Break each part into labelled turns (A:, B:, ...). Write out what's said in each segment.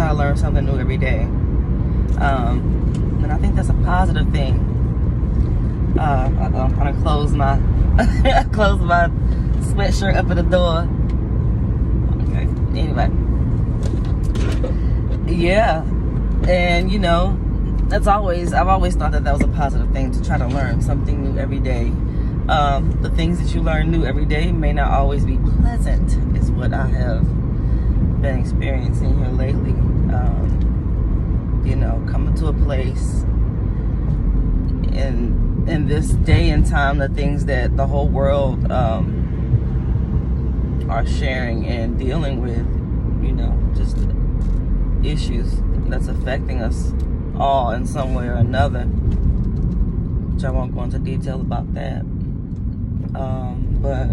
A: try to learn something new every day. And I think that's a positive thing. I'm gonna close my close my sweatshirt up at the door. Okay. Anyway, yeah, and you know, I've always thought that was a positive thing, to try to learn something new every day. The things that you learn new every day may not always be pleasant, is what I have been experiencing here lately. You know, coming to a place in this day and time, the things that the whole world are sharing and dealing with, you know, just issues that's affecting us all in some way or another, which I won't go into detail about that. But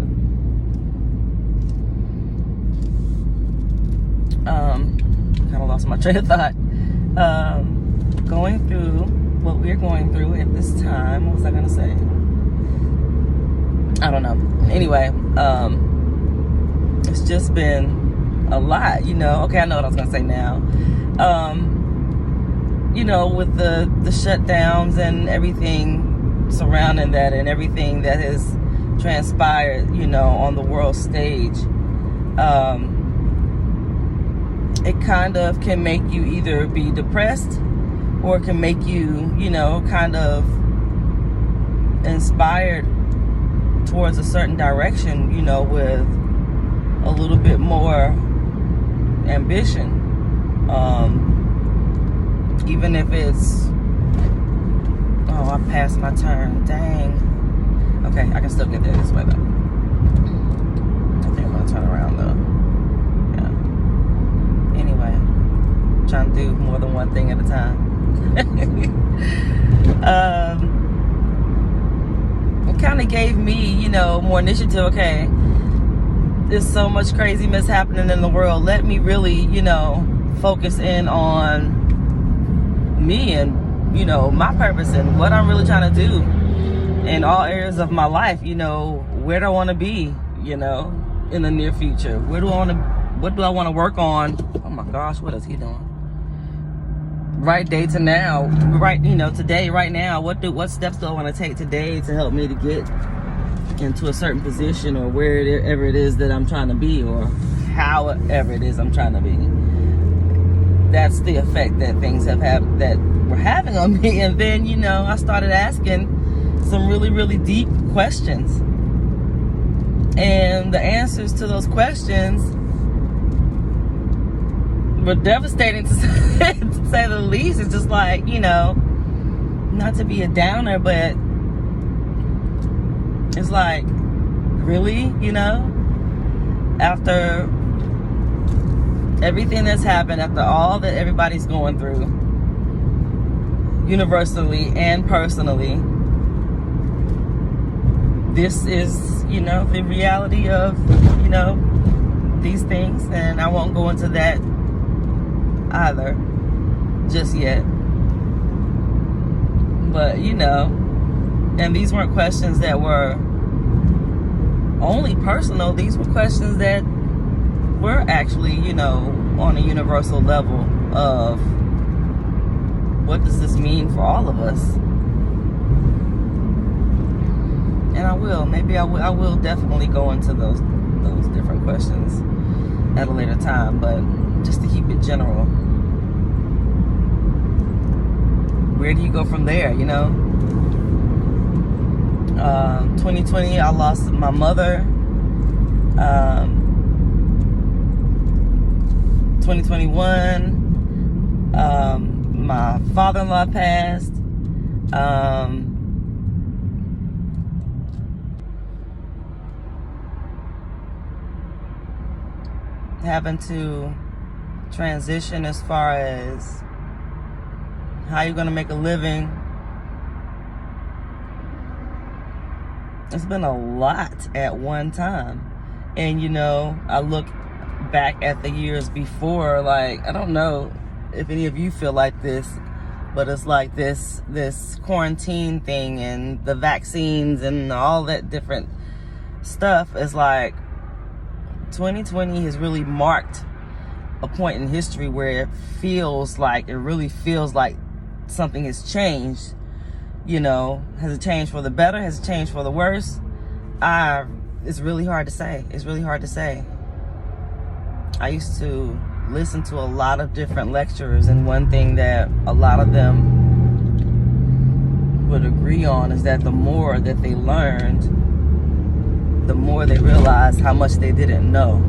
A: kind of lost my train of thought. Going through what we're going through at this time. What was I gonna say? I don't know. Anyway, it's just been a lot, you know. Okay, I know what I was gonna say now. You know, with the shutdowns and everything surrounding that, and everything that has transpired, you know, on the world stage, it kind of can make you either be depressed, or it can make you, you know, kind of inspired towards a certain direction, you know, with a little bit more ambition. Even if it's, oh, I passed my turn, dang. Okay, I can still get there this way though. I think I'm gonna turn around though. Yeah. Anyway, I'm trying to do more than one thing at a time. It kind of gave me, you know, more initiative. Okay, there's so much craziness happening in the world. Let me really, you know, focus in on me and, you know, my purpose and what I'm really trying to do in all areas of my life. You know, where do I want to be, you know, in the near future? What do I want to work on? Oh my gosh, what is he doing? Right day to now, right, you know, today, right now, what steps do I want to take today to help me to get into a certain position, or wherever it is that I'm trying to be, or however it is I'm trying to be. That's the effect that things that were having on me. And then, you know, I started asking some really, really deep questions, and the answers to those questions were devastating to say the least. It's just like, you know, not to be a downer, but it's like, really, you know, after everything that's happened, after all that everybody's going through, universally and personally, this is, you know, the reality of, you know, these things. And I won't go into that either just yet. But, you know, and these weren't questions that were only personal. These were questions that were actually, you know, on a universal level of what does this mean for all of us. And I will definitely go into those different questions at a later time, but just to keep it general, where do you go from there, you know? 2020, I lost my mother. 2021, my father-in-law passed. Having to transition as far as how you're going to make a living. It's been a lot at one time. And, you know, I look back at the years before, like, I don't know if any of you feel like this, but it's like this quarantine thing and the vaccines and all that different stuff is like, 2020 has really marked a point in history where it really feels like something has changed. Has it changed for the better? Has it changed for the worse? It's really hard to say. It's really hard to say. I used to listen to a lot of different lecturers, and one thing that a lot of them would agree on is that the more that they learned, the more they realized how much they didn't know.